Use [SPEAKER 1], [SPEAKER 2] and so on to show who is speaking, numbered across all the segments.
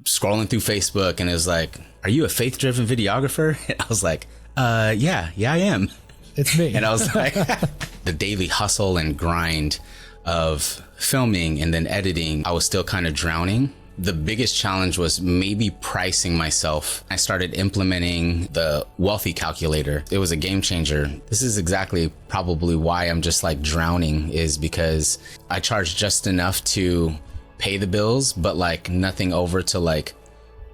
[SPEAKER 1] scrolling through Facebook and it was like, are you a faith-driven videographer? And I was like, yeah, I am.
[SPEAKER 2] It's me.
[SPEAKER 1] And I was like, the daily hustle and grind of filming and then editing, I was still kind of drowning. The biggest challenge was maybe pricing myself. I started implementing the wealthy calculator. It was a game changer. This is exactly probably why I'm just like drowning, is because I charge just enough to pay the bills, but like nothing over to like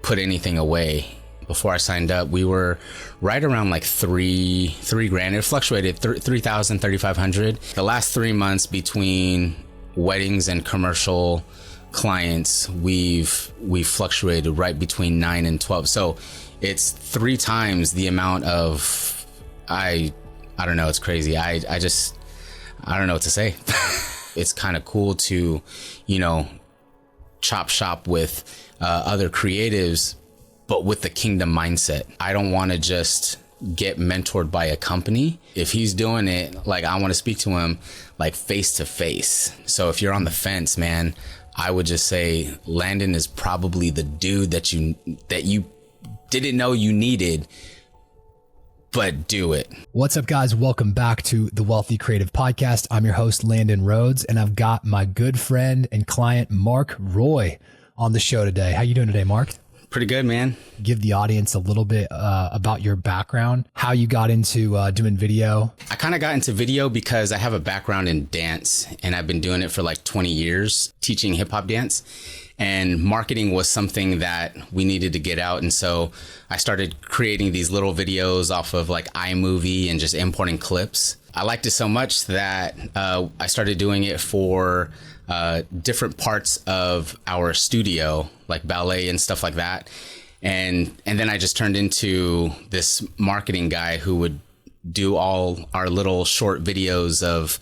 [SPEAKER 1] put anything away. Before I signed up, we were right around like three grand. It fluctuated 3,000, 3,500. The last 3 months between weddings and commercial clients, we've fluctuated right between 9 and 12. So it's 3 times the amount of, I don't know. It's crazy. I don't know what to say. It's kind of cool to, chop shop with other creatives, but with the kingdom mindset. I don't want to just get mentored by a company. If he's doing it, like, I want to speak to him like face to face. So if you're on the fence, man, I would just say Landon is probably the dude that you didn't know you needed, but do it.
[SPEAKER 2] What's up, guys? Welcome back to the Wealthy Creative Podcast. I'm your host, Landon Rhodes, and I've got my good friend and client, Marc Roy, on the show today. How you doing today, Marc?
[SPEAKER 1] Pretty good, man.
[SPEAKER 2] Give the audience a little bit about your background, how you got into doing video.
[SPEAKER 1] I kind of got into video because I have a background in dance, and I've been doing it for like 20 years, teaching hip hop dance. And marketing was something that we needed to get out. And so I started creating these little videos off of like iMovie and just importing clips. I liked it so much that I started doing it for different parts of our studio, like ballet and stuff like that. And then I just turned into this marketing guy who would do all our little short videos of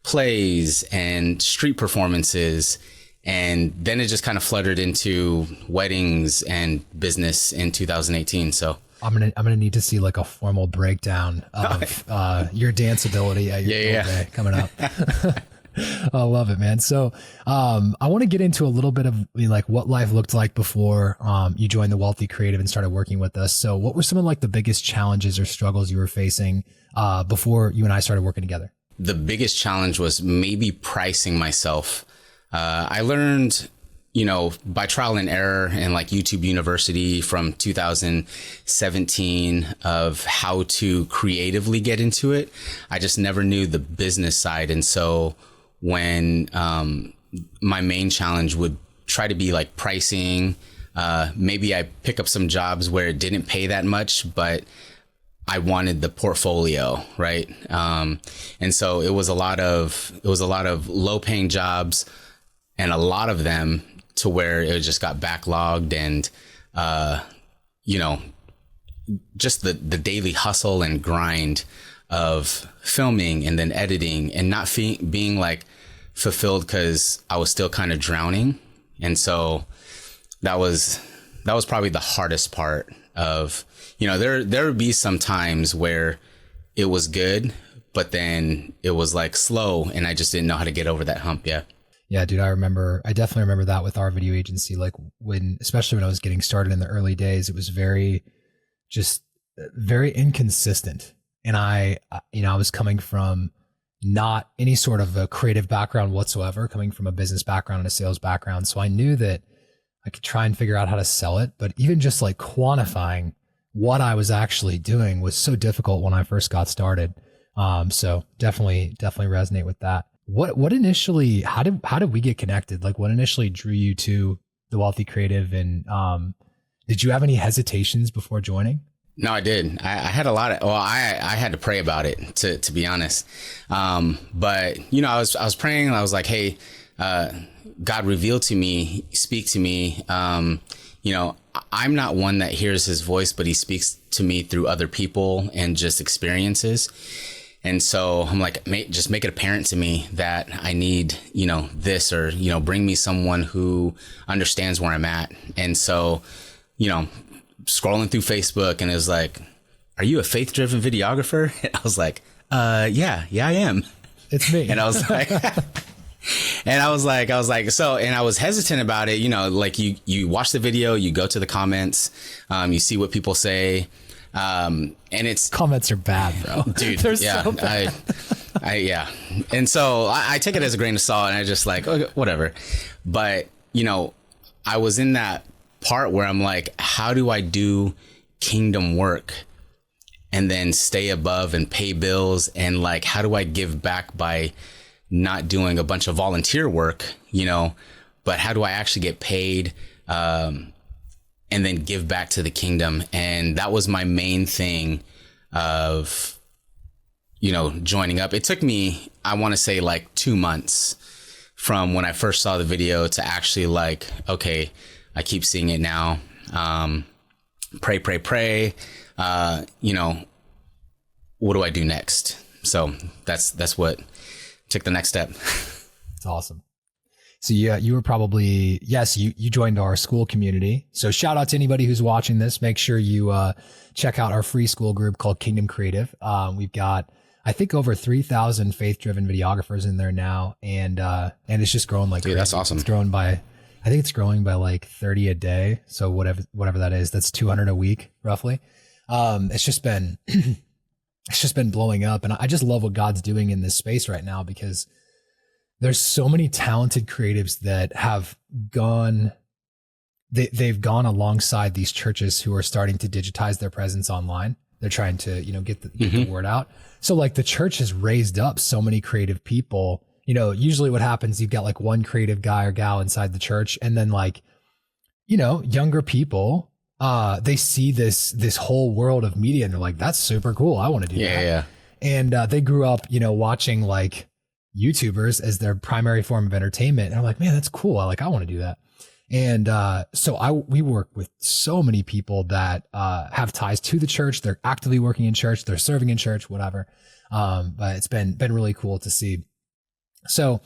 [SPEAKER 1] plays and street performances. And then it just kind of fluttered into weddings and business in 2018. So
[SPEAKER 2] I'm gonna need to see like a formal breakdown of your dance ability at your day coming up. I love it, man. So I want to get into a little bit of like what life looked like before you joined the Wealthy Creative and started working with us. So what were some of like the biggest challenges or struggles you were facing before you and I started working together?
[SPEAKER 1] The biggest challenge was maybe pricing myself. I learned, by trial and error in like YouTube University from 2017 of how to creatively get into it. I just never knew the business side. And so when my main challenge would try to be like pricing, maybe I pick up some jobs where it didn't pay that much, but I wanted the portfolio, right? And so it was a lot of low paying jobs, and a lot of them to where it just got backlogged, and just the daily hustle and grind of filming and then editing and not being like fulfilled because I was still kind of drowning. And so that was probably the hardest part of, there would be some times where it was good, but then it was like slow and I just didn't know how to get over that hump.
[SPEAKER 2] Yeah, dude, I definitely remember that with our video agency. Like especially when I was getting started in the early days, it was very inconsistent. And I was coming from not any sort of a creative background whatsoever, coming from a business background and a sales background. So I knew that I could try and figure out how to sell it, but even just like quantifying what I was actually doing was so difficult when I first got started. So definitely resonate with that. What initially, how did we get connected? Like what initially drew you to the Wealthy Creative, and did you have any hesitations before joining?
[SPEAKER 1] No, I did. I had a lot of, I had to pray about it to be honest. But I was praying and I was like, hey, God, reveal to me, speak to me. I'm not one that hears his voice, but he speaks to me through other people and just experiences. And so I'm like, just make it apparent to me that I need, this, or, bring me someone who understands where I'm at. And so, scrolling through Facebook and it was like, are you a faith-driven videographer? And I was like, yeah, I am.
[SPEAKER 2] It's me.
[SPEAKER 1] And I was like, And I was like, so, and I was hesitant about it, you know, like you watch the video, you go to the comments, you see what people say. And it's
[SPEAKER 2] comments are bad, bro.
[SPEAKER 1] Dude,
[SPEAKER 2] They're
[SPEAKER 1] yeah,
[SPEAKER 2] so bad.
[SPEAKER 1] yeah. And so I take it as a grain of salt, and I just like, okay, whatever. But, you know, I was in that part where I'm like, how do I do kingdom work and then stay above and pay bills? And like, how do I give back by not doing a bunch of volunteer work, you know, but how do I actually get paid, and then give back to the kingdom? And that was my main thing of, you know, joining up. It took me, I want to say like 2 months from when I first saw the video to actually like, okay, I keep seeing it now. Pray. You know, what do I do next? So that's what took the next step.
[SPEAKER 2] It's awesome. So yeah, you were probably, yes, you joined our school community. So shout out to anybody who's watching this. Make sure you check out our free school group called Kingdom Creative. We've got, I think, over 3,000 faith-driven videographers in there now. And it's just growing like,
[SPEAKER 1] dude,
[SPEAKER 2] crazy.
[SPEAKER 1] That's awesome.
[SPEAKER 2] It's growing by, I think it's growing by like 30 a day. So whatever that is, that's 200 a week, roughly. It's just been, it's just been blowing up. And I just love what God's doing in this space right now, because there's so many talented creatives that have gone, they've gone alongside these churches who are starting to digitize their presence online. They're trying to, you know, get the word out. So like the church has raised up so many creative people. You know, usually what happens, you've got like one creative guy or gal inside the church, and then like, you know, younger people, they see this whole world of media and they're like, that's super cool. I want to do that.
[SPEAKER 1] Yeah.
[SPEAKER 2] And we grew up, you know, watching like YouTubers as their primary form of entertainment. And I'm like, man, that's cool. I want to do that. And so we work with so many people that have ties to the church. They're actively working in church. They're serving in church, whatever. But it's been really cool to see. So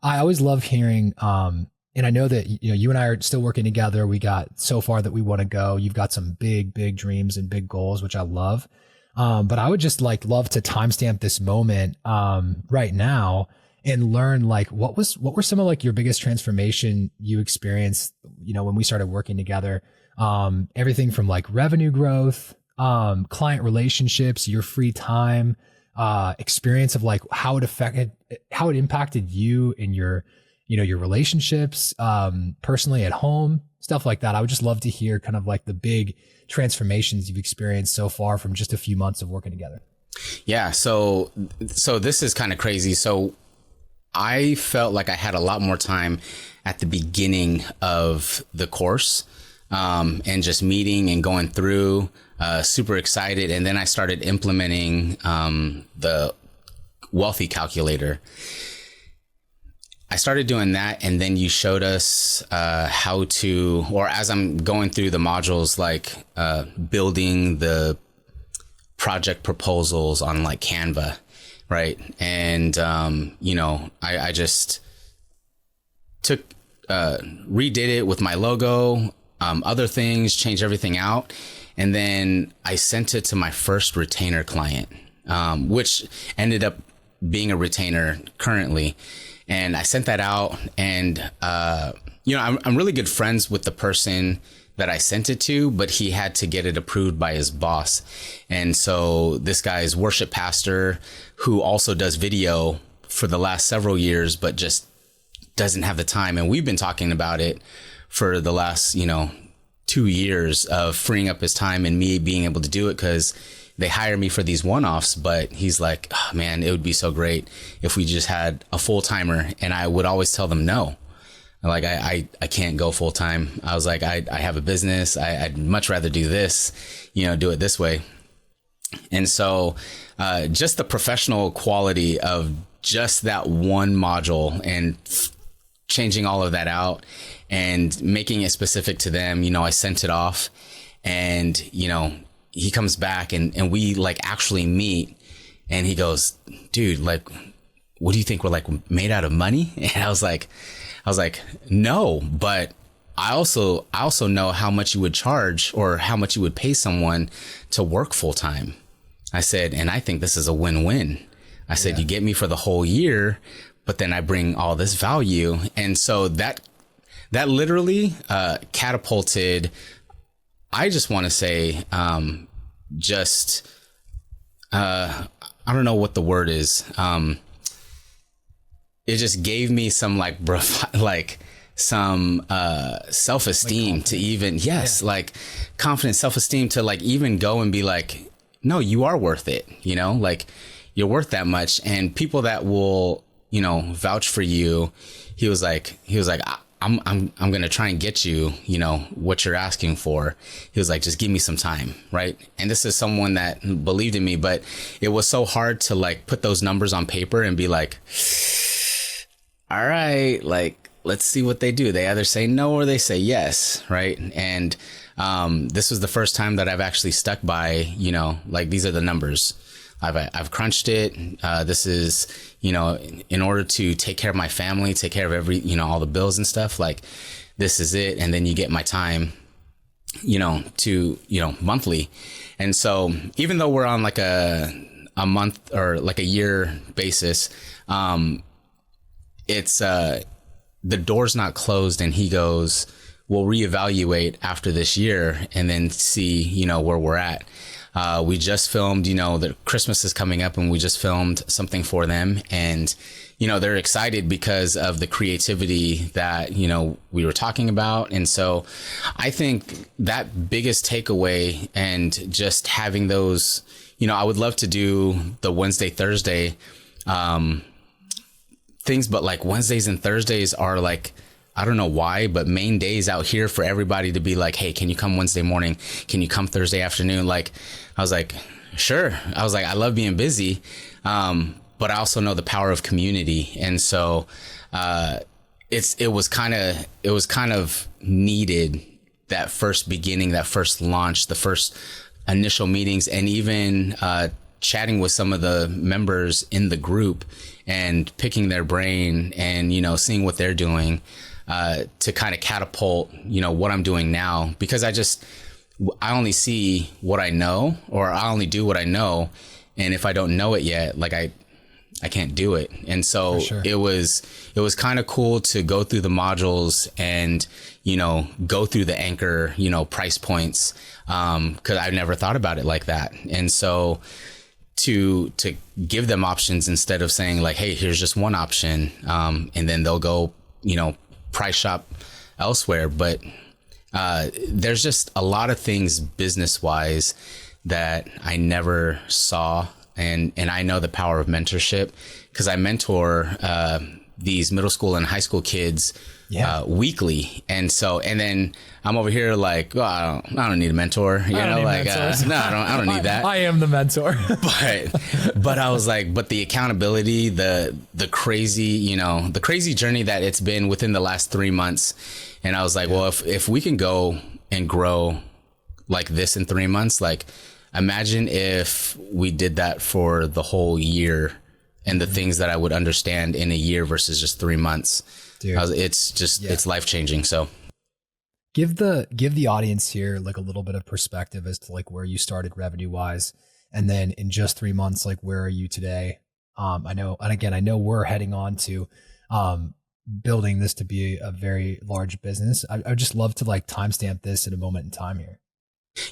[SPEAKER 2] I always love hearing, and I know that, you know, you and I are still working together. We got so far that we want to go. You've got some big dreams and big goals, which I love. But I would just like love to timestamp this moment right now and learn like what were some of like your biggest transformation you experienced, you know, when we started working together. Everything from like revenue growth, client relationships, your free time, experience of like how it impacted you in your, you know, your relationships, personally at home, stuff like that. I would just love to hear kind of like the big transformations you've experienced so far from just a few months of working together.
[SPEAKER 1] Yeah. So this is kind of crazy. So I felt like I had a lot more time at the beginning of the course, and just meeting and going through, super excited. And then I started implementing, the wealthy calculator. I started doing that, and then you showed us how to, or as I'm going through the modules, like building the project proposals on like Canva, right? And you know, I just redid it with my logo, other things, changed everything out, and then I sent it to my first retainer client, which ended up being a retainer currently. And I sent that out, and, you know, I'm really good friends with the person that I sent it to, but he had to get it approved by his boss. And so this guy's worship pastor, who also does video for the last several years, but just doesn't have the time. And we've been talking about it for the last, you know, 2 years of freeing up his time and me being able to do it, because they hire me for these one-offs, but he's like, oh, man, it would be so great if we just had a full-timer. And I would always tell them no. Like, I can't go full-time. I was like, I have a business. I'd much rather do this, you know, do it this way. And so just the professional quality of just that one module and changing all of that out and making it specific to them, you know, I sent it off, and, you know, he comes back and we like actually meet, and he goes, dude, like, what do you think, we're like made out of money? And I was like, no, but I also know how much you would charge or how much you would pay someone to work full time. I said, and I think this is a win-win. I said, you get me for the whole year, but then I bring all this value. And so that literally catapulted, I just want to say, I don't know what the word is. It just gave me some some self-esteem to even, like confidence, self-esteem to like even go and be like, no, you are worth it. You know, like you're worth that much. And people that will, you know, vouch for you. He was like, I'm going to try and get you, you know, what you're asking for. He was like, just give me some time. Right. And this is someone that believed in me, but it was so hard to like put those numbers on paper and be like, all right, like, let's see what they do. They either say no or they say yes. Right. And this was the first time that I've actually stuck by, you know, like these are the numbers. I've crunched it. This is, you know, in order to take care of my family, take care of every, you know, all the bills and stuff, like this is it. And then you get my time, you know, to, you know, monthly. And so even though we're on like a month or like a year basis, it's, the door's not closed. And he goes, we'll reevaluate after this year and then see, you know, where we're at. We just filmed, you know, that Christmas is coming up and we just filmed something for them. And, you know, they're excited because of the creativity that, you know, we were talking about. And so I think that biggest takeaway and just having those, you know, I would love to do the Wednesday, Thursday, things, but like Wednesdays and Thursdays are like, I don't know why, but main days out here for everybody to be like, hey, can you come Wednesday morning? Can you come Thursday afternoon? Like, I was like, sure. I was like, I love being busy. But I also know the power of community. And so, it was kind of needed, that first beginning, that first launch, the first initial meetings, and even, chatting with some of the members in the group and picking their brain and, you know, seeing what they're doing, to kind of catapult, you know, what I'm doing now, because I only see what I know, or I only do what I know. And if I don't know it yet, like I can't do it. And so it was kind of cool to go through the modules and, you know, go through the anchor, you know, price points. 'Cause I've never thought about it like that. And so to give them options instead of saying like, hey, here's just one option. And then they'll go, you know, price shop elsewhere. But there's just a lot of things business wise that I never saw. And I know the power of mentorship because I mentor these middle school and high school kids weekly. And then I'm over here like, oh, I don't need a mentor, you know, like, no, I don't need that.
[SPEAKER 2] I am the mentor.
[SPEAKER 1] but I was like, but the accountability, the crazy, you know, the crazy journey that it's been within the last 3 months. And I was like, well, if we can go and grow like this in 3 months, like imagine if we did that for the whole year and the things that I would understand in a year versus just 3 months. Dude. It's life changing. So
[SPEAKER 2] give the audience here like a little bit of perspective as to like where you started revenue wise, and then in just 3 months, like where are you today? I know we're heading on to building this to be a very large business. I'd just love to like timestamp this at a moment in time here.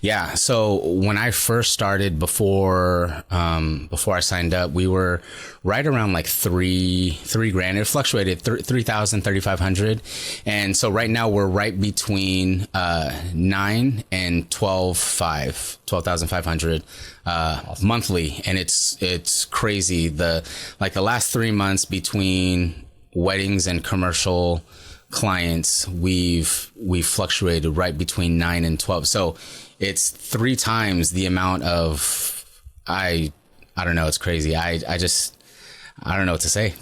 [SPEAKER 1] Yeah. So when I first started, before I signed up, we were right around like $3,000. It fluctuated 3,000, 3,500. And so right now we're right between, 9 and 12,500, awesome. Monthly. And it's crazy. The last 3 months between weddings and commercial clients, we've fluctuated right between 9 and 12. So it's 3 times the amount of, I don't know. It's crazy. I don't know what to say.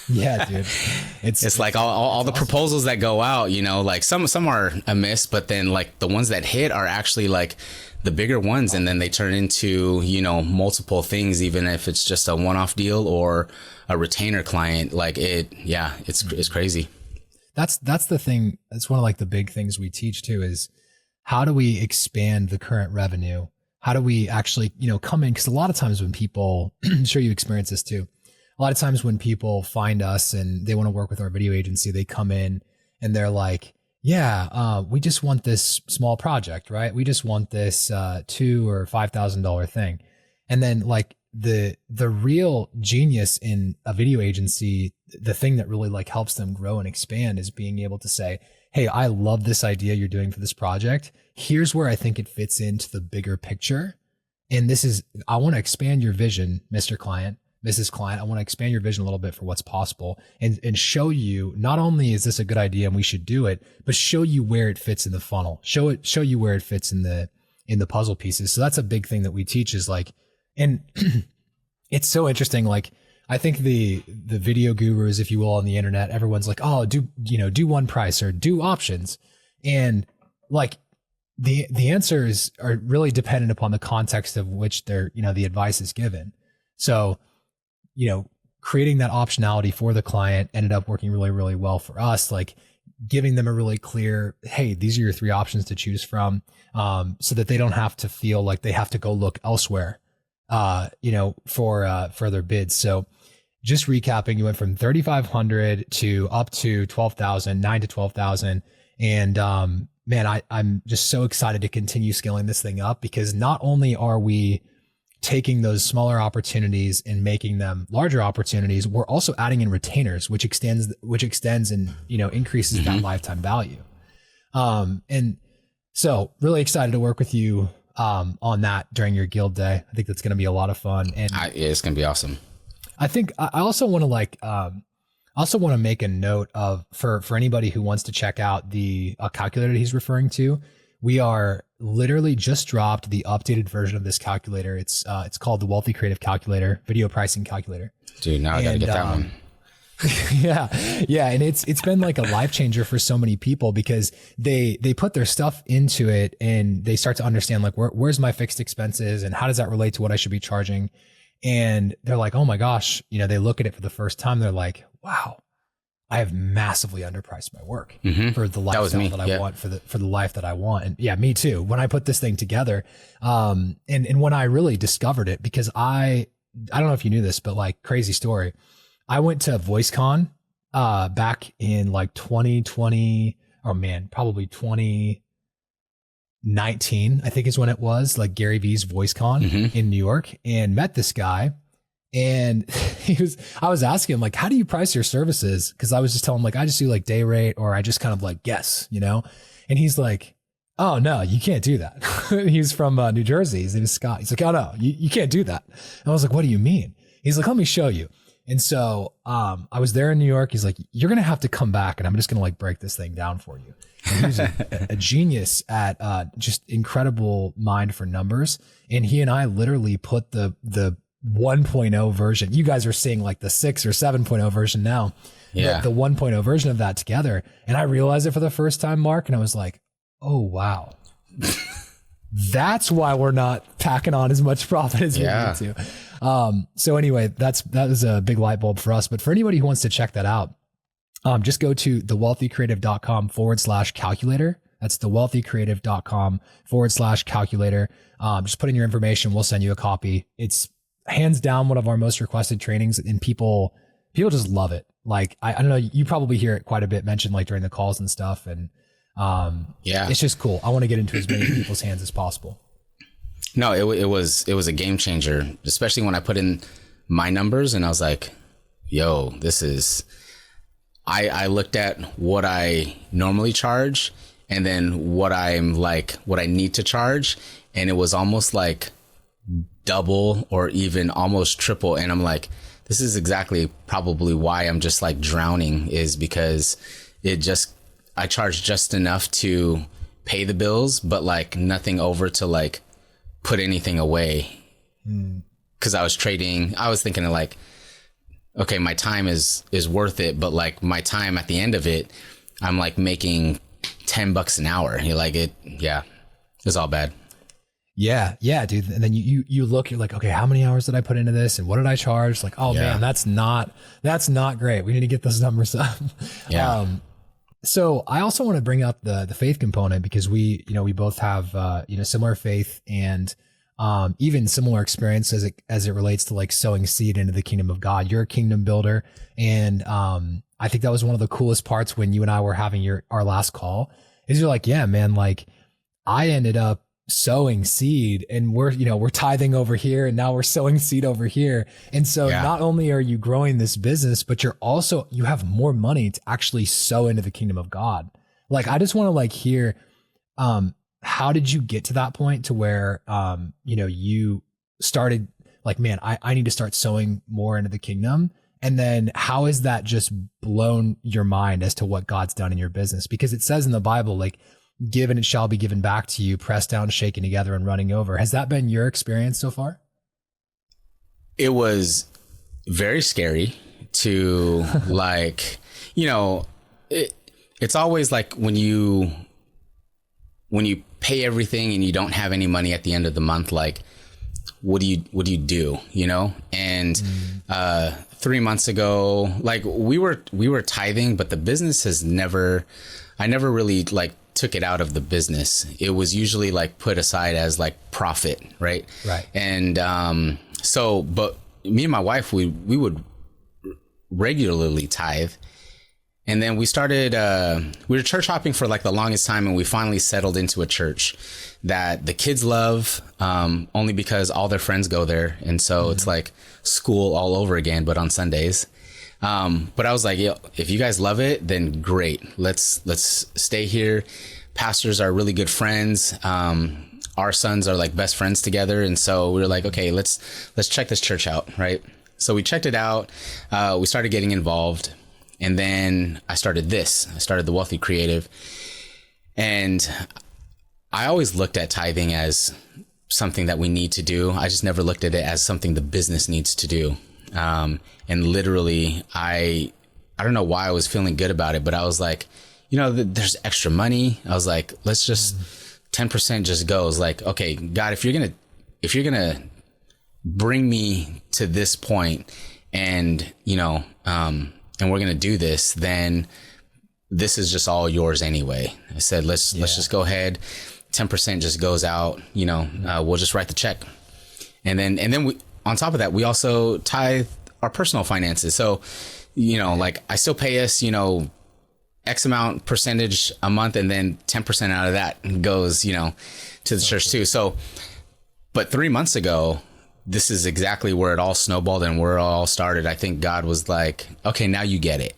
[SPEAKER 2] Yeah, dude. It's
[SPEAKER 1] like all the awesome. Proposals that go out, you know, like some are a miss, but then like the ones that hit are actually like the bigger ones. And then they turn into, you know, multiple things, even if it's just a one-off deal or a retainer client, like it's crazy.
[SPEAKER 2] That's the thing. That's one of like the big things we teach too, is how do we expand the current revenue? How do we actually, you know, come in? Because a lot of times when people, I'm sure you experience this too. a lot of times when people find us and they want to work with our video agency, they come in and they're like, yeah, we just want this small project, right? We just want this $2,000 or $5,000 thing. And then like the real genius in a video agency, the thing that really like helps them grow and expand is being able to say, hey, I love this idea you're doing for this project. Here's where I think it fits into the bigger picture. And this is, I want to expand your vision, Mr. Client, Mrs. Client. I want to expand your vision a little bit for what's possible and show you, not only is this a good idea and we should do it, but show you where it fits in the funnel, show you where it fits in the puzzle pieces. So that's a big thing that we teach is like, and it's so interesting. Like, I think the video gurus, if you will, on the internet, everyone's like, oh, do one price or do options. And like the answers are really dependent upon the context of which the advice is given. So, creating that optionality for the client ended up working really, really well for us. Like giving them a really clear, hey, these are your 3 options to choose from, so that they don't have to feel like they have to go look elsewhere, for further bids. So just recapping, you went from 3,500 to up to 12,000, 9 to 12,000. And, man, I'm just so excited to continue scaling this thing up, because not only are we taking those smaller opportunities and making them larger opportunities, we're also adding in retainers, which extends and, increases that lifetime value. And so really excited to work with you, on that during your guild day. I think that's going to be a lot of fun. And
[SPEAKER 1] it's going to be awesome.
[SPEAKER 2] I think I also want to make a note of for anybody who wants to check out the calculator that he's referring to. We are literally just dropped the updated version of this calculator. It's called the Wealthy Creative Calculator, video pricing calculator.
[SPEAKER 1] Dude, now I got to get that one.
[SPEAKER 2] Yeah. And it's been like a life changer for so many people, because they put their stuff into it and they start to understand like, where's my fixed expenses and how does that relate to what I should be charging? And they're like, oh my gosh, they look at it for the first time. They're like, wow, I have massively underpriced my work for the lifestyle that I want, for the life that I want. And yeah, me too. When I put this thing together, and when I really discovered it, because I don't know if you knew this, but like, crazy story. I went to VoiceCon back in like 2020, probably 2019, I think is when it was, like Gary V's VoiceCon in New York, and met this guy. And I was asking him like, how do you price your services? Cause I was just telling him like, I just do like day rate, or I just kind of like guess, and he's like, oh no, you can't do that. He's from New Jersey. His name is Scott. He's like, oh no, you can't do that. And I was like, what do you mean? He's like, let me show you. And so, I was there in New York. He's like, you're going to have to come back and I'm just going to like break this thing down for you. And he's a genius at, just incredible mind for numbers. And he and I literally put the 1.0 version. You guys are seeing like the 6 or 7.0 version now. Yeah. The 1.0 version of that together. And I realized it for the first time, Mark, and I was like, oh, wow. That's why we're not packing on as much profit as we need to. So anyway, that was a big light bulb for us. But for anybody who wants to check that out, just go to thewealthycreative.com/calculator. That's thewealthycreative.com/calculator. Just put in your information. We'll send you a copy. It's hands down one of our most requested trainings, and people just love it. Like, I don't know, you probably hear it quite a bit mentioned like during the calls and stuff. And it's just cool. I want to get into as many people's hands as possible.
[SPEAKER 1] No, it was a game changer, especially when I put in my numbers and I was like, yo, this is, I looked at what I normally charge and then what I need to charge. And it was almost like double or even almost triple. And I'm like, this is exactly probably why I'm just like drowning, is because I charge just enough to pay the bills, but like nothing over to like put anything away. Cause I was thinking of like, okay, my time is worth it, but like my time at the end of it, I'm like making $10 an hour. You're like, it's all bad.
[SPEAKER 2] Yeah, dude. And then you look, you're like, okay, how many hours did I put into this? And what did I charge? Like, oh man, that's not great. We need to get those numbers up. Yeah. So I also want to bring up the faith component, because we both have, similar faith, and, even similar experience as it relates to like sowing seed into the kingdom of God. You're a kingdom builder. And, I think that was one of the coolest parts when you and I were having our last call is you're like, yeah, man, like I ended up sowing seed and we're tithing over here and now we're sowing seed over here. And so not only are you growing this business, but you have more money to actually sow into the kingdom of God. Like, I just want to like hear, how did you get to that point to where, you started like, man, I need to start sowing more into the kingdom. And then how has that just blown your mind as to what God's done in your business? Because it says in the Bible, like, give and it shall be given back to you, pressed down, shaken together and running over. Has that been your experience so far?
[SPEAKER 1] It was very scary to like, it's always like when you pay everything and you don't have any money at the end of the month, like, what do you do, And 3 months ago, like we were tithing, but the business I never really like took it out of the business. It was usually like put aside as like profit. Right. And, but me and my wife, we would regularly tithe. And then we started, we were church hopping for like the longest time. And we finally settled into a church that the kids love, only because all their friends go there. And so it's like school all over again, but on Sundays. But I was like, if you guys love it, then great. Let's stay here. Pastors are really good friends. Our sons are like best friends together. And so we were like, okay, let's check this church out. Right. So we checked it out. We started getting involved. And then I started the Wealthy Creative. And I always looked at tithing as something that we need to do. I just never looked at it as something the business needs to do. And literally, I don't know why I was feeling good about it, but I was like, there's extra money. I was like, let's just 10% just goes like, okay, God, if you're going to bring me to this point and, and we're going to do this, then this is just all yours anyway. I said, let's just go ahead. 10% just goes out, we'll just write the check. And then we, on top of that, we also tithe our personal finances. So, like I still pay us, X amount percentage a month, and then 10% out of that goes, to the church too. So, but 3 months ago, this is exactly where it all snowballed and where it all started. I think God was like, okay, now you get it.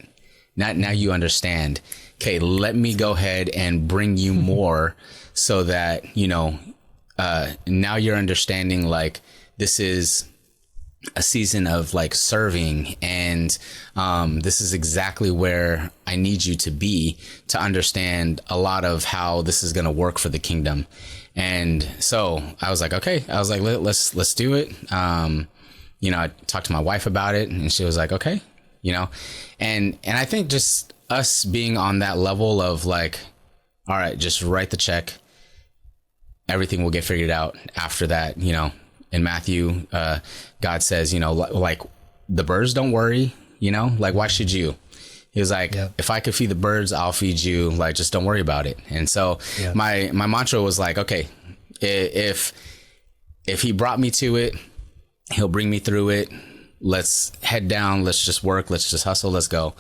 [SPEAKER 1] Now you understand. Okay, let me go ahead and bring you more so that, now you're understanding like this is a season of like serving, and this is exactly where I need you to be to understand a lot of how this is going to work for the kingdom. And so I was like, okay, let's do it. I talked to my wife about it and she was like, okay, and I think just us being on that level of like, all right, just write the check. Everything will get figured out after that. In Matthew, God says, like the birds don't worry, like why should you? He was like, if I could feed the birds, I'll feed you. Like, just don't worry about it. And so my mantra was like, okay, if he brought me to it, he'll bring me through it. Let's head down. Let's just work. Let's just hustle. Let's go.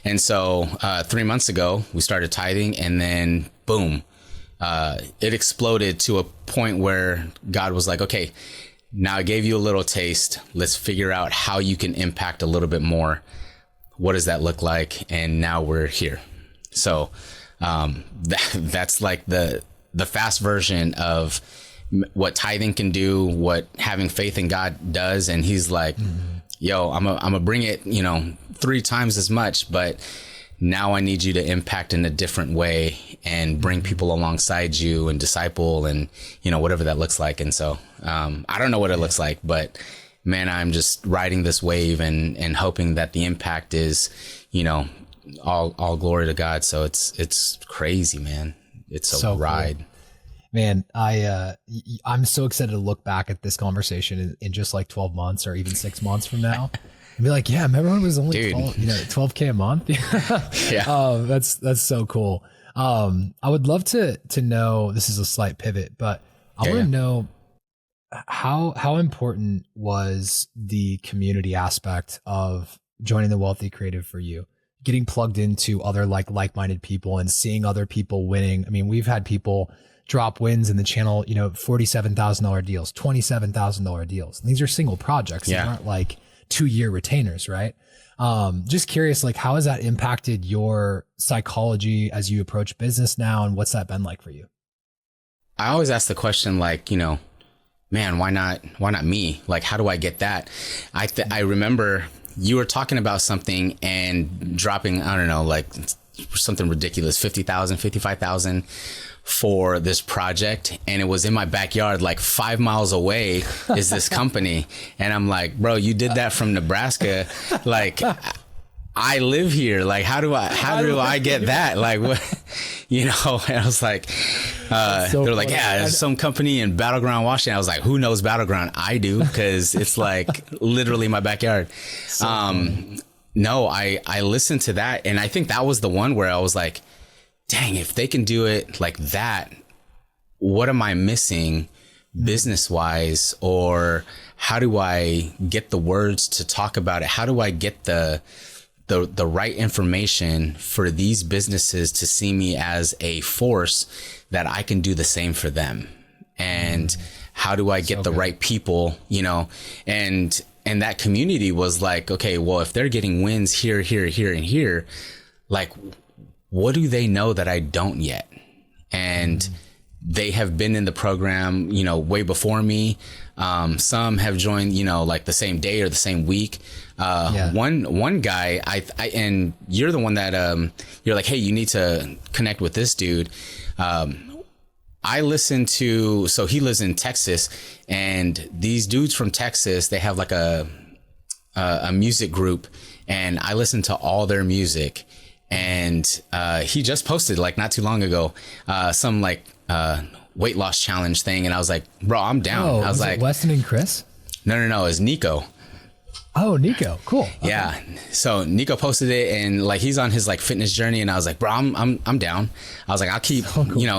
[SPEAKER 1] And so 3 months ago, we started tithing, and then boom, it exploded to a point where God was like, okay, now I gave you a little taste. Let's figure out how you can impact a little bit more. What does that look like? And now we're here. So that's like the fast version of what tithing can do, what having faith in God does. And he's like, yo, I'm gonna bring it, 3 times as much, but now I need you to impact in a different way and bring people alongside you and disciple and, whatever that looks like. And so I don't know what it looks like, but man, I'm just riding this wave and hoping that the impact is, all glory to God. So it's crazy, man. It's a ride. Cool.
[SPEAKER 2] Man, I'm so excited to look back at this conversation in just like 12 months or even 6 months from now and be like, yeah, remember when it was only 12K a month? Yeah. That's so cool. I would love to know, this is a slight pivot, but I want to know how important was the community aspect of joining the Wealthy Creative for you? Getting plugged into other like-minded people and seeing other people winning. I mean, we've had people drop wins in the channel, $47,000 deals, $27,000 deals. And these are single projects.
[SPEAKER 1] Yeah.
[SPEAKER 2] They aren't like 2-year retainers, right? Just curious, like, how has that impacted your psychology as you approach business now? And what's that been like for you?
[SPEAKER 1] I always ask the question, like, man, why not me? Like, how do I get that? I remember you were talking about something and dropping, I don't know, like something ridiculous, 50,000, 55,000 for this project. And it was in my backyard, like 5 miles away is this company. And I'm like, bro, you did that from Nebraska. Like, I live here. Like, how do I get that? Like, what, and I was like, they're like, yeah, there's some company in Battleground, Washington. I was like, who knows Battleground? I do, because it's like literally my backyard. No, I listened to that. And I think that was the one where I was like, dang, if they can do it like that, what am I missing business wise? Or how do I get the words to talk about it? How do I get the right information for these businesses to see me as a force that I can do the same for them? And how do I get the right people, and that community was like, okay, well, if they're getting wins here, here, here, and here, like, what do they know that I don't yet? And they have been in the program, way before me. Some have joined, like the same day or the same week. One guy, and you're the one that, you're like, hey, you need to connect with this dude. I listen to, so he lives in Texas, and these dudes from Texas, they have like a music group, and I listen to all their music. And he just posted, like, not too long ago, some like weight loss challenge thing, and I was like, bro, I'm down. I was like,
[SPEAKER 2] Weston and Chris?
[SPEAKER 1] No, it's Nico.
[SPEAKER 2] Oh, Nico, cool. Okay.
[SPEAKER 1] Yeah. So Nico posted it, and like, he's on his like fitness journey, and I was like, bro, I'm down. I was like, I'll keep,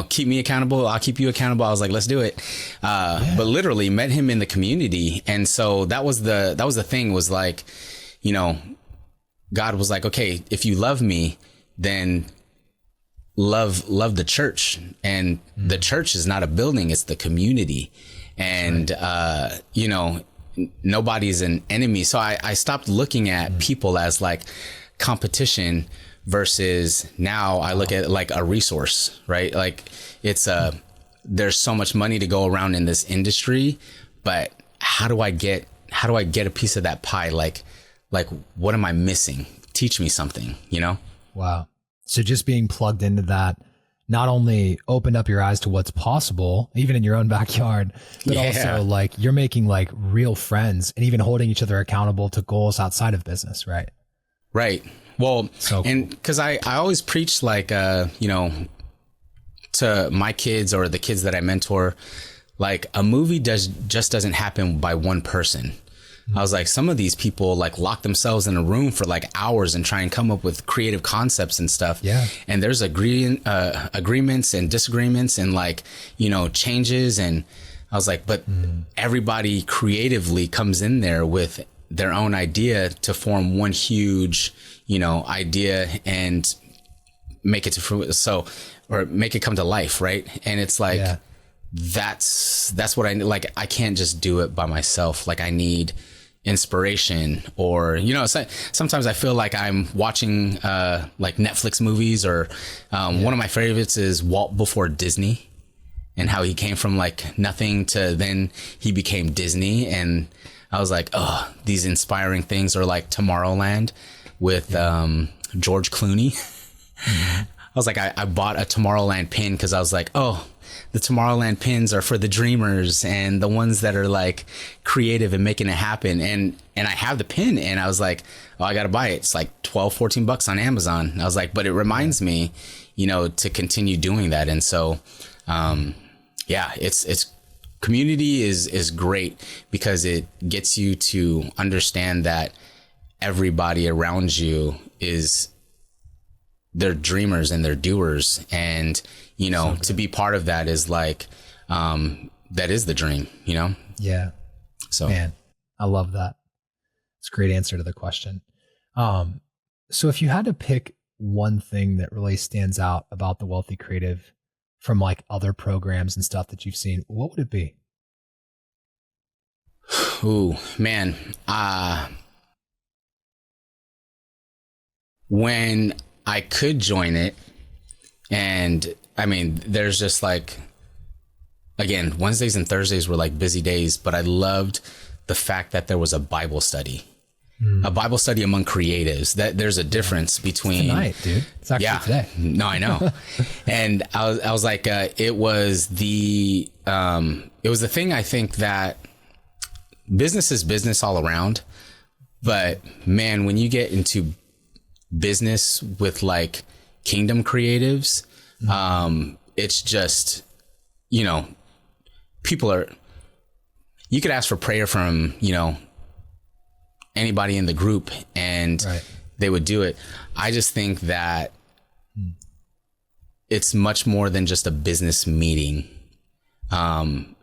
[SPEAKER 1] keep me accountable. I'll keep you accountable. I was like, let's do it. But literally met him in the community. And so that was the thing, was like, God was like, okay, if you love me, then love the church. And the church is not a building, it's the community. And, nobody's an enemy. So I stopped looking at people as like competition, versus now I look at it like a resource, right? Like, it's there's so much money to go around in this industry, but how do I get a piece of that pie? Like, what am I missing? Teach me something, Wow. So just being plugged into that not only opened up your eyes to what's possible, even in your own backyard, but also like you're making like real friends and even holding each other accountable to goals outside of business, right? Right. Well, and because I always preach like, to my kids or the kids that I mentor, like, a movie just doesn't happen by one person. I was like, some of these people like lock themselves in a room for like hours and try and come up with creative concepts and stuff. Yeah. And there's agreements and disagreements and like, changes. And I was like, but everybody creatively comes in there with their own idea to form one huge, idea and make it or make it come to life. Right. And it's like, that's what I like. I can't just do it by myself. Like, I need inspiration, or sometimes I feel like I'm watching like Netflix movies, or one of my favorites is Walt Before Disney, and how he came from like nothing to then he became Disney. And I was like, oh, these inspiring things. Or like Tomorrowland with George Clooney. I was like, I bought a Tomorrowland pin because I was like, oh, the Tomorrowland pins are for the dreamers and the ones that are like creative and making it happen. And I have the pin, and I was like, oh, I got to buy it. It's like $12-14 on Amazon. I was like, but it reminds me, to continue doing that. And so, it's community is great because it gets you to understand that everybody around you they're dreamers and they're doers. And, to be part of that is like, that is the dream, you know?
[SPEAKER 2] Yeah.
[SPEAKER 1] So,
[SPEAKER 2] man, I love that. It's a great answer to the question. So if you had to pick one thing that really stands out about the Wealthy Creative from like other programs and stuff that you've seen, what would it be?
[SPEAKER 1] ooh, man. When I could join it, and I mean, there's just like, again, Wednesdays and Thursdays were like busy days, but I loved the fact that there was a Bible study. A Bible study among creatives. That there's a difference between
[SPEAKER 2] Tonight, dude. It's actually today.
[SPEAKER 1] No, I know. And I was like, it was the thing. I think that business is business all around, but man, when you get into business with like kingdom creatives, it's just, you know, you could ask for prayer from, you know, anybody in the group and they would do it. I just think that it's much more than just a business meeting.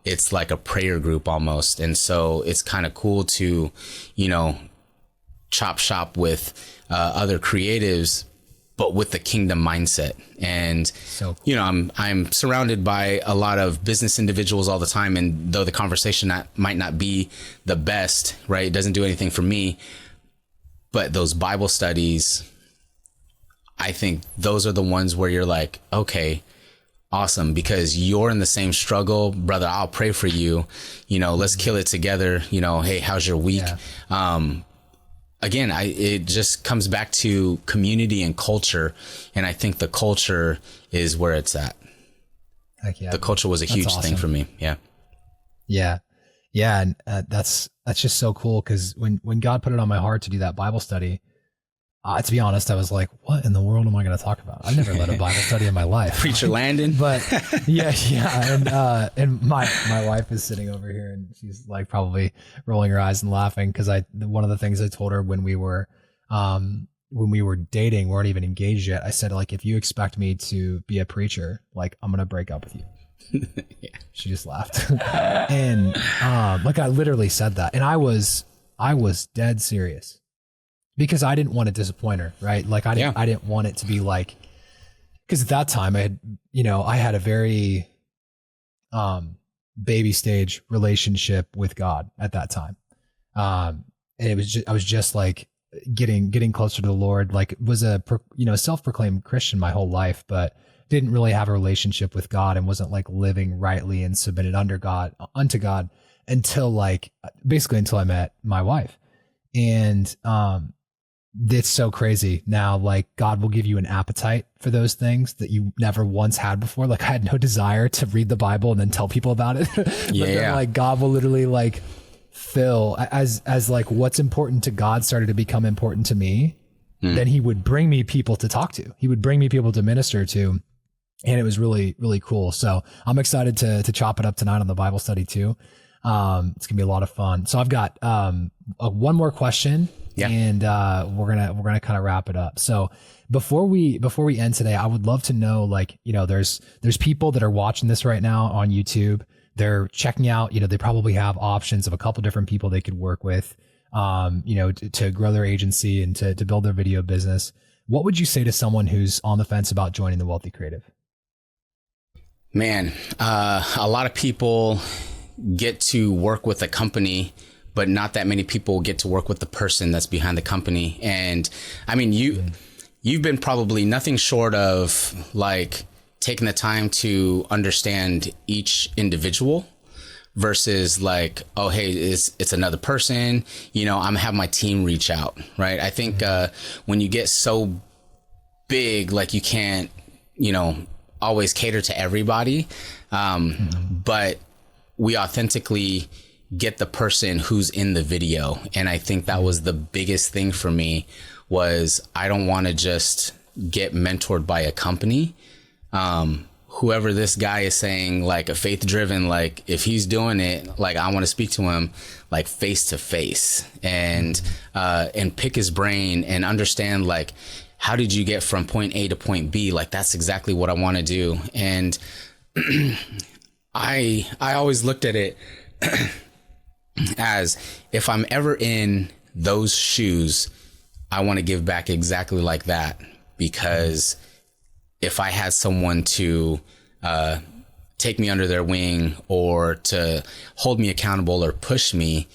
[SPEAKER 1] It's like a prayer group almost. And so it's kind of cool to, you know, chop shop with other creatives, but with the kingdom mindset. And,
[SPEAKER 2] So cool.
[SPEAKER 1] you know, I'm surrounded by a lot of business individuals all the time. And though the conversation might not be the best, right? It doesn't do anything for me, but those Bible studies, I think those are the ones where you're like, okay, awesome. Because you're in the same struggle, brother. I'll pray for you, you know, let's kill it together. You know, hey, how's your week?
[SPEAKER 2] Yeah.
[SPEAKER 1] Again, it just comes back to community and culture. And I think the culture is where it's at.
[SPEAKER 2] Heck yeah.
[SPEAKER 1] The culture was a huge thing for me. Yeah.
[SPEAKER 2] Yeah. Yeah. And that's just so cool. Cause when God put it on my heart to do that Bible study, to be honest, I was like, what in the world am I going to talk about? I've never led a Bible study in my life.
[SPEAKER 1] Preacher Landon.
[SPEAKER 2] But yeah. And my wife is sitting over here and she's like probably rolling her eyes and laughing. Cause one of the things I told her when we were dating, we weren't even engaged yet. I said, like, if you expect me to be a preacher, like I'm going to break up with you.
[SPEAKER 1] Yeah.
[SPEAKER 2] She just laughed. And like I literally said that. And I was dead serious. Because I didn't want to disappoint her, right? Like I didn't want it to be like, because at that time I had a very baby stage relationship with God at that time. And I was just like getting closer to the Lord, like was a self-proclaimed Christian my whole life, but didn't really have a relationship with God and wasn't like living rightly and submitted unto God until I met my wife. And it's so crazy now, like God will give you an appetite for those things that you never once had before. Like I had no desire to read the Bible and then tell people about it. But then like God will literally like fill as like what's important to God started to become important to me. Then he would bring me people to talk to. He would bring me people to minister to. And it was really, really cool. So I'm excited to chop it up tonight on the Bible study too. It's gonna be a lot of fun. So I've got one more question. Yeah. And we're gonna kind of wrap it up. So before we end today, I would love to know, like, you know, there's people that are watching this right now on YouTube. They're checking out, you know, they probably have options of a couple different people they could work with, you know, to grow their agency and to build their video business. What would you say to someone who's on the fence about joining the Wealthy Creative?
[SPEAKER 1] Man, a lot of people get to work with a company, but not that many people get to work with the person that's behind the company. And I mean, you've been probably nothing short of like taking the time to understand each individual versus like, oh, hey, it's another person, you know, I'm gonna have my team reach out. Right. I think, when you get so big, like you can't, you know, always cater to everybody. But we authentically get the person who's in the video. And I think that was the biggest thing for me was I don't want to just get mentored by a company. Whoever this guy is saying, like a faith driven, like if he's doing it, like I want to speak to him like face to face and pick his brain and understand like, how did you get from point A to point B? Like, that's exactly what I want to do. And I always looked at it as, if I'm ever in those shoes, I want to give back exactly like that. Because if I had someone to take me under their wing, or to hold me accountable or push me,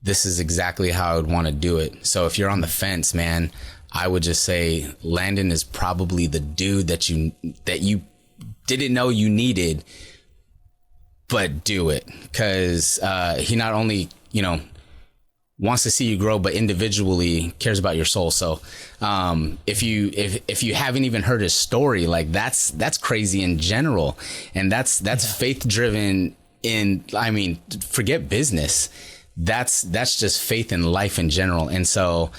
[SPEAKER 1] this is exactly how I would want to do it. So if you're on the fence, man, I would just say Landon is probably the dude that you didn't know you needed, but do it. Because he not only, wants to see you grow, but individually cares about your soul. So if you haven't even heard his story, like that's crazy in general. And that's faith driven forget business. That's just faith in life in general. And so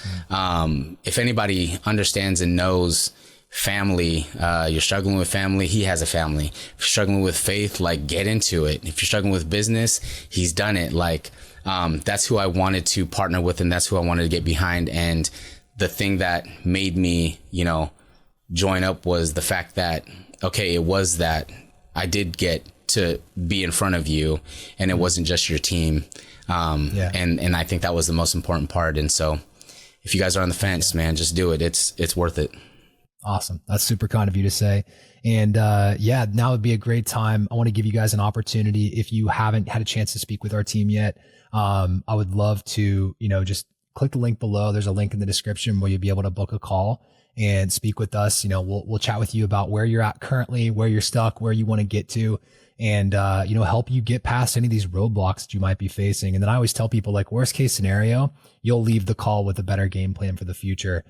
[SPEAKER 1] if anybody understands and knows family, you're struggling with family, he has a family. If you're struggling with faith, like, get into it. If you're struggling with business, he's done it. Like, that's who I wanted to partner with, and that's who I wanted to get behind. And the thing that made me, join up was the fact that, okay, it was that I did get to be in front of you, and it wasn't just your team. And I think that was the most important part. And so if you guys are on the fence, man, just do it. It's worth it.
[SPEAKER 2] Awesome. That's super kind of you to say. And now would be a great time. I want to give you guys an opportunity. If you haven't had a chance to speak with our team yet, I would love to, just click the link below. There's a link in the description where you'll be able to book a call and speak with us. We'll chat with you about where you're at currently, where you're stuck, where you want to get to, and, help you get past any of these roadblocks that you might be facing. And then I always tell people, like, worst case scenario, you'll leave the call with a better game plan for the future.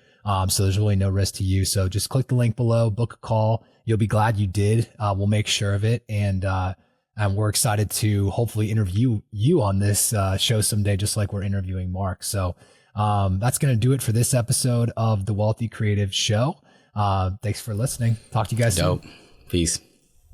[SPEAKER 2] So there's really no risk to you. So just click the link below, book a call. You'll be glad you did. We'll make sure of it. And we're excited to hopefully interview you on this show someday, just like we're interviewing Marc. So that's going to do it for this episode of the Wealthy Creative Show. Thanks for listening. Talk to you guys soon.
[SPEAKER 1] Peace.